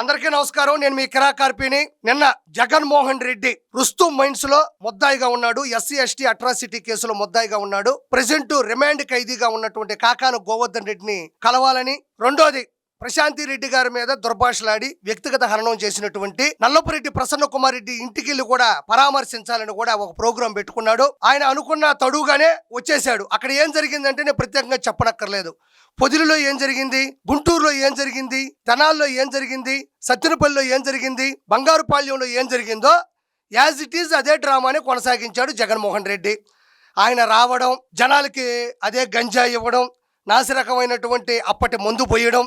అందరికీ నమస్కారం. నేను మీ కిరాకార్పిని. నిన్న జగన్మోహన్ రెడ్డి రుస్తుం మైన్స్ లో ముద్దాయిగా ఉన్నాడు. ఎస్సీ ఎస్టీ అట్రాసిటీ కేసులో ముద్దాయిగా ఉన్నాడు. ప్రెజెంట్ రిమాండ్ ఖైదీగా ఉన్నటువంటి కాకాను గోవర్ధన్ రెడ్డిని కలవాలని, రెండోది ప్రశాంతి రెడ్డి గారి మీద దుర్భాషలాడి వ్యక్తిగత హననం చేసినటువంటి నల్లపురెడ్డి ప్రసన్న కుమార్ రెడ్డి ఇంటికి కూడా పరామర్శించాలని కూడా ఒక ప్రోగ్రాం పెట్టుకున్నాడు. ఆయన అనుకున్న తడుగానే వచ్చేసాడు. అక్కడ ఏం జరిగిందంటే నేను ప్రత్యేకంగా చెప్పనక్కర్లేదు. పొదిలిలో ఏం జరిగింది, గుంటూరులో ఏం జరిగింది, తెనాల్లో ఏం జరిగింది, సత్తెనపల్లిలో ఏం జరిగింది, బంగారుపాళ్యంలో ఏం జరిగిందో యాజ్ ఇట్ ఈజ్ అదే డ్రామాని కొనసాగించాడు జగన్మోహన్ రెడ్డి. ఆయన రావడం, జనాలకి అదే గంజాయి ఇవ్వడం, నాసిరకమైనటువంటి అప్పటి మందు పోయడం,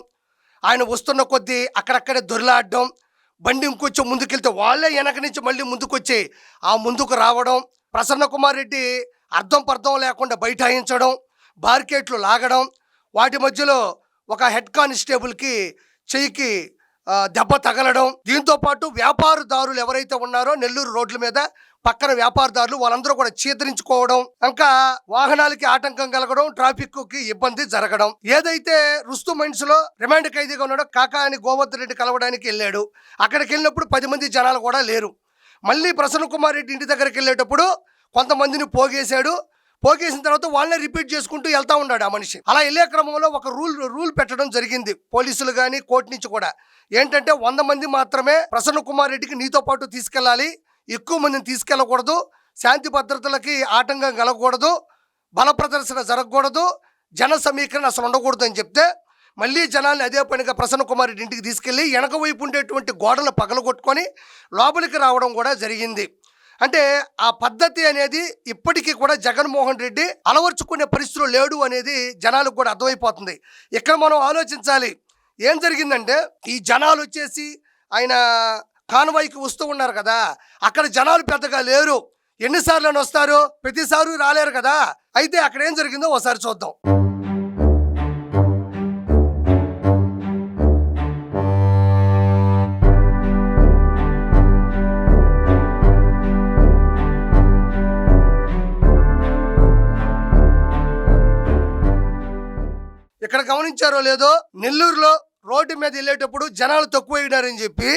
ఆయన వస్తున్న కొద్దీ అక్కడక్కడే దొరిలాడడం, బండి ఇంకొంచెం ముందుకెళ్తే వాళ్ళే వెనక నుంచి మళ్ళీ ముందుకొచ్చి ఆ ముందుకు రావడం, ప్రసన్న కుమార్ రెడ్డి అర్థం పర్థం లేకుండా బైఠాయించడం, బార్కెట్లు లాగడం, వాటి మధ్యలో ఒక హెడ్ కానిస్టేబుల్కి చెయ్యికి దెబ్బ తగలడం, దీంతో పాటు వ్యాపారదారులు ఎవరైతే ఉన్నారో నెల్లూరు రోడ్ల మీద పక్కన వ్యాపారదారులు వాళ్ళందరూ కూడా చీతరించుకోవడం, ఇంకా వాహనాలకి ఆటంకం కలగడం, ట్రాఫిక్ కి ఇబ్బంది జరగడం. ఏదైతే రుస్తుం మైన్స్ లో రిమాండ్ ఖైదీగా ఉన్నాడో కాకాని గోవర్ధన్ రెడ్డి కలవడానికి వెళ్ళాడు. అక్కడికి వెళ్ళినప్పుడు 10 మంది జనాలు కూడా లేరు. మళ్ళీ ప్రసన్న కుమార్ రెడ్డి ఇంటి దగ్గరికి వెళ్ళేటప్పుడు కొంతమందిని పోగేశాడు. పోగేసిన తర్వాత వాళ్ళనే రిపీట్ చేసుకుంటూ వెళ్తా ఉన్నాడు ఆ మనిషి. అలా వెళ్ళే క్రమంలో ఒక రూల్ పెట్టడం జరిగింది పోలీసులు కానీ కోర్టు నుంచి కూడా. ఏంటంటే 100 మంది మాత్రమే ప్రసన్న కుమార్ రెడ్డికి నీతో పాటు తీసుకెళ్ళాలి, ఎక్కువ మందిని తీసుకెళ్ళకూడదు, శాంతి భద్రతలకి ఆటంకం కలగకూడదు, బల ప్రదర్శన జరగకూడదు, జన సమీకరణ అసలు ఉండకూడదు అని చెప్తే మళ్ళీ జనాల్ని అదే పనిగా ప్రసన్న కుమార్ రెడ్డి ఇంటికి తీసుకెళ్ళి వెనక వైపు ఉండేటువంటి గోడలు పగలగొట్టుకొని లోపలికి రావడం కూడా జరిగింది. అంటే ఆ పద్ధతి అనేది ఇప్పటికీ కూడా జగన్మోహన్ రెడ్డి అలవర్చుకునే పరిస్థితులు లేడు అనేది జనాలకు కూడా అర్థమైపోతుంది. ఇక్కడ మనం ఆలోచించాలి. ఏం జరిగిందంటే ఈ జనాలు వచ్చేసి ఆయన కాన్వాయ్కి వస్తూ ఉన్నారు కదా, అక్కడ జనాలు పెద్దగా లేరు. ఎన్నిసార్లు వస్తారు, ప్రతిసారి రాలేరు కదా. అయితే అక్కడ ఏం జరిగిందో ఒకసారి చూద్దాం. ఇక్కడ గమనించారో లేదో, నెల్లూరులో రోడ్డు మీద వెళ్ళేటప్పుడు జనాలు తక్కువైనారని చెప్పి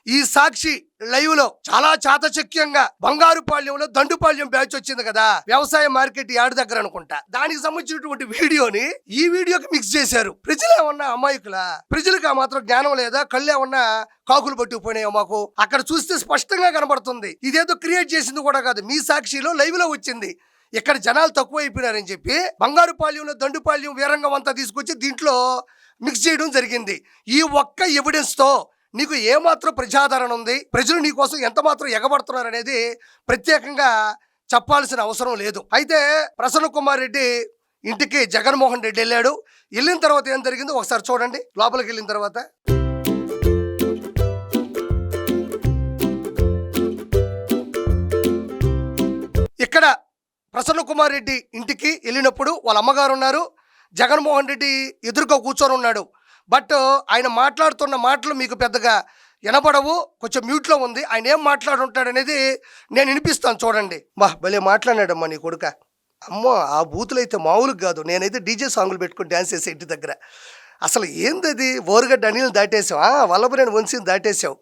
ఈ సాక్షి లైవ్ లో చాలా చాతచక్యంగా బంగారుపాళ్యంలో దండుపాళ్యం బ్యాచ్ వచ్చింది కదా, వ్యవసాయ మార్కెట్ యార్డ్ దగ్గర అనుకుంటా, దానికి సంబంధించినటువంటి వీడియోని ఈ వీడియోకి మిక్స్ చేశారు. ప్రజలు ఏమన్నా అమాయకులా? ప్రజలకు ఆ మాత్రం జ్ఞానం లేదా? కళ్ళు ఏమన్నా కాకులు పట్టుకుపోయినాయో మాకు? అక్కడ చూస్తే స్పష్టంగా కనబడుతుంది. ఇదేదో క్రియేట్ చేసింది కూడా కాదు, మీ సాక్షిలో లైవ్ లో వచ్చింది. ఇక్కడ జనాలు తక్కువ అయిపోయినారని చెప్పి బంగారుపాళ్యంలో దండుపాళ్యం వీరంగం అంతా తీసుకొచ్చి దీంట్లో మిక్స్ చేయడం జరిగింది. ఈ ఒక్క ఎవిడెన్స్తో నీకు ఏమాత్రం ప్రజాదరణ ఉంది, ప్రజలు నీ కోసం ఎంత మాత్రం ఎగబడుతున్నారు అనేది ప్రత్యేకంగా చెప్పాల్సిన అవసరం లేదు. అయితే ప్రసన్న కుమార్ రెడ్డి ఇంటికి జగన్మోహన్ రెడ్డి వెళ్ళాడు. వెళ్ళిన తర్వాత ఏం జరిగిందో ఒకసారి చూడండి. లోపలికి వెళ్ళిన తర్వాత ఇక్కడ ప్రసన్న కుమార్ రెడ్డి ఇంటికి వెళ్ళినప్పుడు వాళ్ళ అమ్మగారు ఉన్నారు, జగన్మోహన్ రెడ్డి ఎదురుగా కూర్చొని ఉన్నాడు. బట్ ఆయన మాట్లాడుతున్న మాటలు మీకు పెద్దగా వినపడవు, కొంచెం మ్యూట్లో ఉంది. ఆయన ఏం మాట్లాడుంటాడు అనేది నేను వినిపిస్తాను చూడండి. భలే మాట్లాడాడమ్మా నీ కొడుక. అమ్మో ఆ బూతులు అయితే మామూలుగా కాదు. నేనైతే డీజే సాంగులు పెట్టుకుని డ్యాన్స్ చేసే ఇంటి దగ్గర. అసలు ఏందది, ఓరుగడ్డ అనిల్ని దాటేసావు, వల్లభనేని వంశీని దాటేసావు,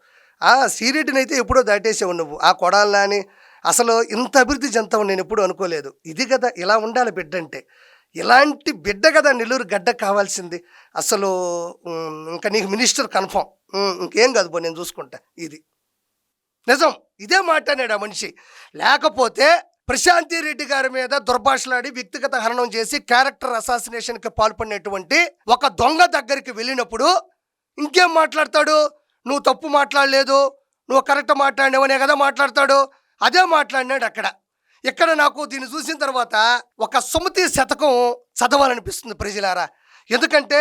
శ్రీరెడ్డిని అయితే ఎప్పుడో దాటేసావు నువ్వు, ఆ కొడాలని అని. అసలు ఇంత అభివృద్ధి చెందావు నేను ఎప్పుడు అనుకోలేదు. ఇది కదా ఇలా ఉండాలి బిడ్డ అంటే, ఇలాంటి బిడ్డ కదా నెల్లూరు గడ్డ కావాల్సింది. అసలు ఇంకా నీకు మినిస్టర్ కన్ఫర్మ్, ఇంకేం కాదు బో నేను చూసుకుంటా. ఇది నిజం, ఇదే మాట్లాడాడు ఆ మనిషి. లేకపోతే ప్రశాంతి రెడ్డి గారి మీద దుర్భాషలాడి వ్యక్తిగత హననం చేసి క్యారెక్టర్ అసాసినేషన్కి పాల్పడినటువంటి ఒక దొంగ దగ్గరికి వెళ్ళినప్పుడు ఇంకేం మాట్లాడతాడు? నువ్వు తప్పు మాట్లాడలేదు, నువ్వు కరెక్ట్ మాట్లాడినవనే కదా మాట్లాడతాడు. అదే మాట్లాడినాడు అక్కడ. ఇక్కడ నాకు దీన్ని చూసిన తర్వాత ఒక సుమతి శతకం చదవాలనిపిస్తుంది ప్రజలారా. ఎందుకంటే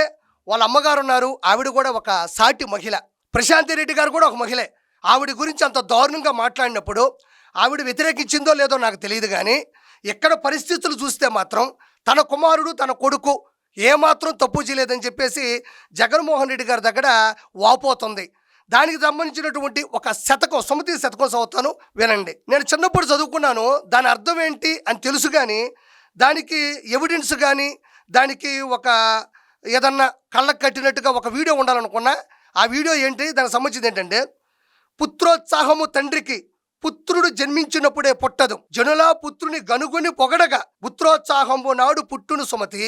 వాళ్ళ అమ్మగారు ఉన్నారు, ఆవిడ కూడా ఒక సాటి మహిళ. ప్రశాంతి రెడ్డి గారు కూడా ఒక మహిళే. ఆవిడ గురించి అంత దారుణంగా మాట్లాడినప్పుడు ఆవిడ వ్యతిరేకించిందో లేదో నాకు తెలియదు, కానీ ఎక్కడ పరిస్థితులు చూస్తే మాత్రం తన కుమారుడు తన కొడుకు ఏమాత్రం తప్పు చేయలేదని చెప్పేసి జగన్మోహన్ రెడ్డి గారి దగ్గర వాపోతుంది. దానికి సంబంధించినటువంటి ఒక శతకం, సుమతి శతకం చదువుతాను వినండి. నేను చిన్నప్పుడు చదువుకున్నాను, దాని అర్థం ఏంటి అని తెలుసు, కానీ దానికి ఎవిడెన్స్ కానీ దానికి ఒక ఏదన్నా కళ్ళకు కట్టినట్టుగా ఒక వీడియో ఉండాలనుకున్నా. ఆ వీడియో ఏంటి, దానికి సంబంధించింది ఏంటంటే, పుత్రోత్సాహము తండ్రికి పుత్రుడు జన్మించినప్పుడే పుట్టదు, జనులా పుత్రుని గనుగుని పొగడగా పుత్రోత్సాహము నాడు పుట్టును సుమతి.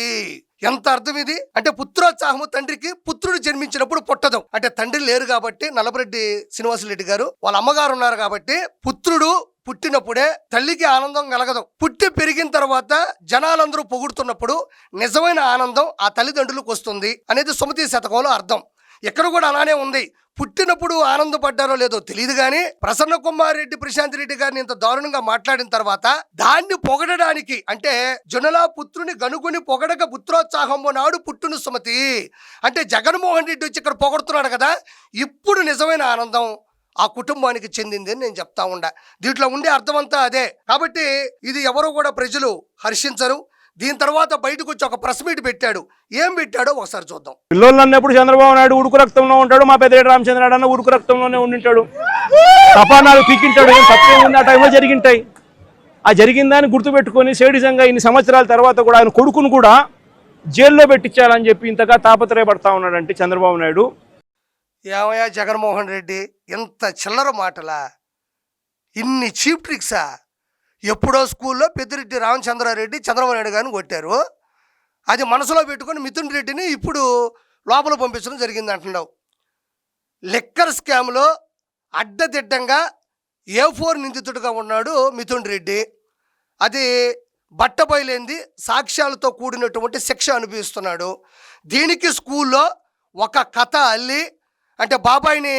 ఎంత అర్థం ఇది అంటే, పుత్రోత్సాహము తండ్రికి పుత్రుడు జన్మించినప్పుడు పుట్టదు అంటే తండ్రి లేరు కాబట్టి, నల్లపరెడ్డి శ్రీనివాసరెడ్డి గారు వాళ్ళ అమ్మగారు ఉన్నారు కాబట్టి పుత్రుడు పుట్టినప్పుడే తల్లికి ఆనందం కలగదు. పుట్టి పెరిగిన తర్వాత జనాలందరూ పొగుడుతున్నప్పుడు నిజమైన ఆనందం ఆ తల్లిదండ్రులకు వస్తుంది అనేది సుమతి శతకంలో అర్థం. ఇక్కడ కూడా అలానే ఉంది. పుట్టినప్పుడు ఆనందపడ్డారో లేదో తెలియదు కానీ ప్రసన్న కుమార్ రెడ్డి ప్రశాంత్ రెడ్డి గారిని ఇంత దారుణంగా మాట్లాడిన తర్వాత దాన్ని పొగడడానికి అంటే, జనులా పుత్రుని గనుగుని పొగడక పుత్రోత్సాహము నాడు పుట్టును సుమతి అంటే జగన్మోహన్ రెడ్డి వచ్చి ఇక్కడ పొగడుతున్నాడు కదా, ఇప్పుడు నిజమైన ఆనందం ఆ కుటుంబానికి చెందింది అని నేను చెప్తా ఉండా. దీంట్లో ఉండే అర్థమంతా అదే. కాబట్టి ఇది ఎవరు కూడా ప్రజలు హర్షించరు. దీని తర్వాత బయటకు వచ్చి ఒక ప్రెస్ మీట్ పెట్టాడు. ఏం పెట్టాడో ఒకసారి చూద్దాం. పిల్లలు అన్నప్పుడు చంద్రబాబు నాయుడు ఉడుకు రక్తంలో ఉంటాడు, మా పెద్దిరెడ్డి రామచంద్రరాడు అన్న ఉడుకు రక్తంలోనే ఉండింటాడు, తపానాలు పీకింటాడు. ఏం తప్పేముంది, ఆ టైంలో జరిగింటాయి. ఆ జరిగిందాన్ని గుర్తుపెట్టుకొని సేడిజంగా ఇన్ని సంవత్సరాల తర్వాత కూడా ఆయన కొడుకును కూడా జైల్లో పెట్టించాలని చెప్పి ఇంతగా తాపత్రయపడతా ఉన్నాడంటే చంద్రబాబు నాయుడు. ఏమయ్యా జగన్మోహన్ రెడ్డి, ఎంత చిల్లర మాటలా, ఇన్ని చీప్ ట్రిక్సా? ఎప్పుడో స్కూల్లో పెద్దిరెడ్డి రామచంద్రారెడ్డి చంద్రబాబు నాయుడు గారిని కొట్టారు, అది మనసులో పెట్టుకొని మిథున్ రెడ్డిని ఇప్పుడు లోపల పంపించడం జరిగింది అంటున్నావు. లిక్కర్ స్కామ్లో అడ్డదిడ్డంగా A4 నిందితుడిగా ఉన్నాడు మిథున్ రెడ్డి. అది బట్టబయలేంది, సాక్ష్యాలతో కూడినటువంటి శిక్ష అనుభవిస్తున్నాడు. దీనికి స్కూల్లో ఒక కథ అల్లి అంటే బాబాయిని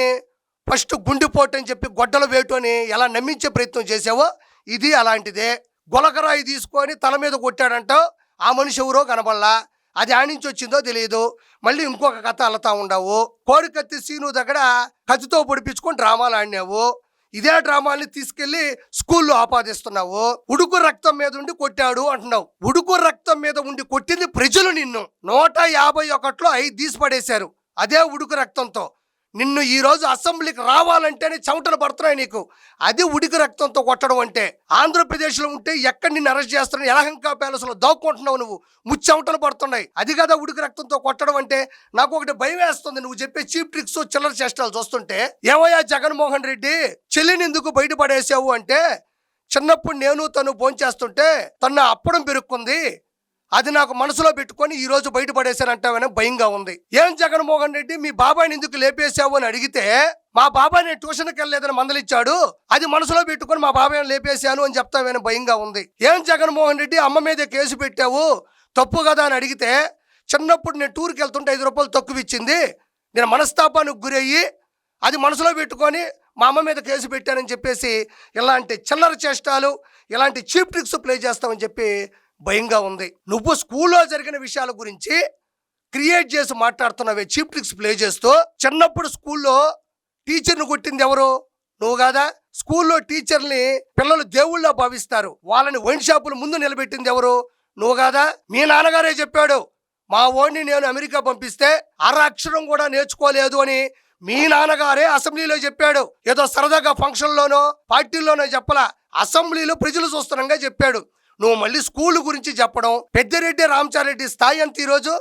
ఫస్ట్ గుండెపోటు అని చెప్పి గొడ్డల వేటు అని ఎలా నమ్మించే ప్రయత్నం చేసావో ఇది అలాంటిదే. గొలకరాయి తీసుకొని తల మీద కొట్టాడంట, ఆ మనిషి ఎవరో కనబడలా, అది ఆనించి వచ్చిందో తెలియదు. మళ్ళీ ఇంకొక కథ అల్లతా ఉండవు. కోడికత్తి సీను దగ్గర కత్తితో పొడిపించుకొని డ్రామాలు ఆడినావు. ఇదే డ్రామాల్ని తీసుకెళ్లి స్కూల్లో ఆపాదిస్తున్నావు. ఉడుకు రక్తం మీద ఉండి కొట్టాడు అంటున్నావు. ఉడుకు రక్తం మీద ఉండి కొట్టింది ప్రజలు. నిన్ను 151లో 5 తీసి పడేశారు అదే ఉడుకు రక్తంతో. నిన్ను ఈరోజు అసెంబ్లీకి రావాలంటేనే చెమటలు పడుతున్నాయి నీకు. అది ఉడికి రక్తంతో కొట్టడం అంటే. ఆంధ్రప్రదేశ్లో ఉంటే ఎక్కడ నిన్ను అరెస్ట్ చేస్తున్నావు, యలహంక ప్యాలెస్లో దాక్కుంటున్నావు నువ్వు, ముచ్చెమటలు పడుతున్నాయి. అది కదా ఉడికి రక్తంతో కొట్టడం అంటే. నాకు ఒకటి భయం వేస్తుంది నువ్వు చెప్పే చీప్ ట్రిక్స్ చిల్లర చేష్టాలు చూస్తుంటే. ఏమయ్యా జగన్మోహన్ రెడ్డి, చెల్లిని ఎందుకు బయటపడేసావు అంటే, చిన్నప్పుడు నేను తను భోంచేస్తుంటే తన అప్పడం పెరుక్కుంది, అది నాకు మనసులో పెట్టుకొని ఈరోజు బయటపడేశారంటావని భయంగా ఉంది. ఏం జగన్మోహన్ రెడ్డి, మీ బాబాయిని ఎందుకు లేపేశావు అని అడిగితే, మా బాబాయ్ నేను ట్యూషన్కి వెళ్ళలేదని మందలిచ్చాడు, అది మనసులో పెట్టుకొని మా బాబాయ్ని లేపేశాను అని చెప్తావని భయంగా ఉంది. ఏం జగన్మోహన్ రెడ్డి, అమ్మ మీదే కేసు పెట్టావు తప్పు కదా అని అడిగితే, చిన్నప్పుడు నేను టూర్కి వెళ్తుంటే 5 రూపాయలు తక్కువ ఇచ్చింది, నేను మనస్తాపానికి గురయ్యి అది మనసులో పెట్టుకొని మా అమ్మ మీద కేసు పెట్టానని చెప్పేసి ఇలాంటి చిల్లర చేష్టాలు, ఇలాంటి చీప్ ట్రిక్స్ ప్లే చేస్తామని చెప్పి భయంగా ఉంది. నువ్వు స్కూల్లో జరిగిన విషయాల గురించి క్రియేట్ చేసి మాట్లాడుతున్నావే, చీప్ ట్రిక్స్ ప్లే చేస్తూ. చిన్నప్పుడు స్కూల్లో టీచర్ని కొట్టింది ఎవరు? నువ్వు కాదా? స్కూల్లో టీచర్ని పిల్లలు దేవుళ్ళ భావిస్తారు, వాళ్ళని వైన్ షాపుల ముందు నిలబెట్టింది ఎవరు? నువ్వు కాదా? మీ నాన్నగారే చెప్పాడు, మా ఓడిని నేను అమెరికా పంపిస్తే అక్షరం కూడా నేర్చుకోలేదు అని మీ నాన్నగారే అసెంబ్లీలో చెప్పాడు. ఏదో సరదాగా ఫంక్షన్లోనో పార్టీల్లోనో చెప్పలా, అసెంబ్లీలో ప్రజలు చూస్తున్నాగా చెప్పాడు. నువ్వు మళ్ళీ స్కూల్ గురించి చెప్పడం. పెద్దిరెడ్డి రామచంద్రారెడ్డి స్థాయి ఎంత ఈరోజు,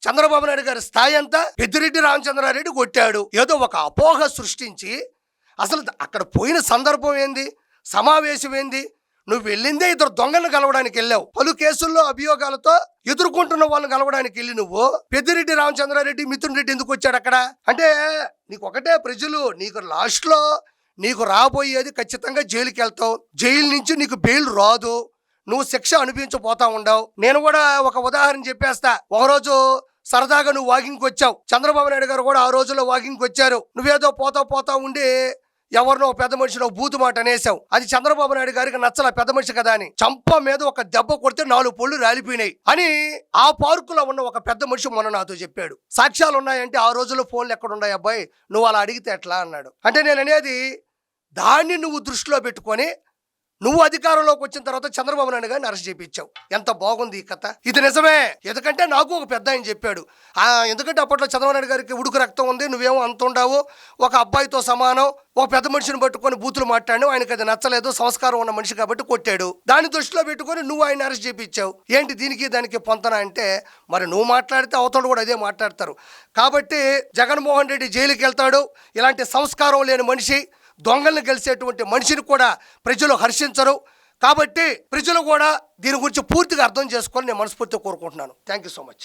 చంద్రబాబు నాయుడు గారి స్థాయి ఎంత? పెద్దిరెడ్డి రామచంద్రారెడ్డి కొట్టాడు, ఏదో ఒక అపోహ సృష్టించి. అసలు అక్కడ పోయిన సందర్భం ఏంది, సమావేశం ఏంది? నువ్వు వెళ్ళిందే 2 దొంగలను కలవడానికి వెళ్ళావు. పలు కేసుల్లో అభియోగాలతో ఎదుర్కొంటున్న వాళ్ళని కలవడానికి వెళ్ళి నువ్వు పెద్దిరెడ్డి రామచంద్రారెడ్డి మిథున్ రెడ్డి ఎందుకు వచ్చాడు అక్కడ అంటే, నీకు ఒకటే ప్రజలు, నీకు లాస్ట్లో నీకు రాబోయేది ఖచ్చితంగా జైలుకి వెళ్తావు, జైలు నుంచి నీకు బెయిల్ రాదు, నువ్వు శిక్ష అనుభవించబోతా ఉండవు. నేను కూడా ఒక ఉదాహరణ చెప్పేస్తా. ఒకరోజు సరదాగా నువ్వు వాకింగ్కి వచ్చావు, చంద్రబాబు నాయుడు గారు కూడా ఆ రోజుల్లో వాకింగ్కి వచ్చారు. నువ్వేదో పోతా ఉండి ఎవరినో పెద్ద మనిషిలో బూతు మాట అనేసావు. అది చంద్రబాబు నాయుడు గారికి నచ్చల, పెద్ద మనిషి కదా అని. చంప మీద ఒక దెబ్బ కొడితే 4 పళ్ళు రాలిపోయినాయి అని ఆ పార్కులో ఉన్న ఒక పెద్ద మనిషి మొన్న నాతో చెప్పాడు. సాక్ష్యాలు ఉన్నాయంటే, ఆ రోజుల్లో ఫోన్లు ఎక్కడున్నాయి అబ్బాయి, నువ్వు అలా అడిగితే ఎట్లా అన్నాడు. అంటే నేను అనేది దాన్ని నువ్వు దృష్టిలో పెట్టుకొని నువ్వు అధికారంలోకి వచ్చిన తర్వాత చంద్రబాబు నాయుడు గారిని అరెస్ట్ చేయించావు. ఎంత బాగుంది ఈ కథ. ఇది నిజమే, ఎందుకంటే నాకు ఒక పెద్ద ఆయన చెప్పాడు. ఎందుకంటే అప్పట్లో చంద్రబాబు నాయుడు గారికి ఉడుకు రక్తం ఉంది, నువ్వేమో అంత ఉండవు, ఒక అబ్బాయితో సమానం, ఒక పెద్ద మనిషిని పట్టుకొని బూతులు మాట్లాడు, ఆయనకు అది నచ్చలేదు, సంస్కారం ఉన్న మనిషి కాబట్టి కొట్టాడు. దాన్ని దృష్టిలో పెట్టుకొని నువ్వు ఆయన అరెస్ట్ చేయించావు. ఏంటి దీనికి దానికి పొంతన అంటే, మరి నువ్వు మాట్లాడితే అవతడు కూడా అదే మాట్లాడతారు. కాబట్టి జగన్మోహన్ రెడ్డి జైలుకి వెళ్తాడు. ఇలాంటి సంస్కారం లేని మనిషి, దొంగల్ని గెలిచేటువంటి మనిషిని కూడా ప్రజలు హర్షించరు. కాబట్టి ప్రజలు కూడా దీని గురించి పూర్తిగా అర్థం చేసుకోవాలని నేను మనస్ఫూర్తిగా కోరుకుంటున్నాను. Thank you so much.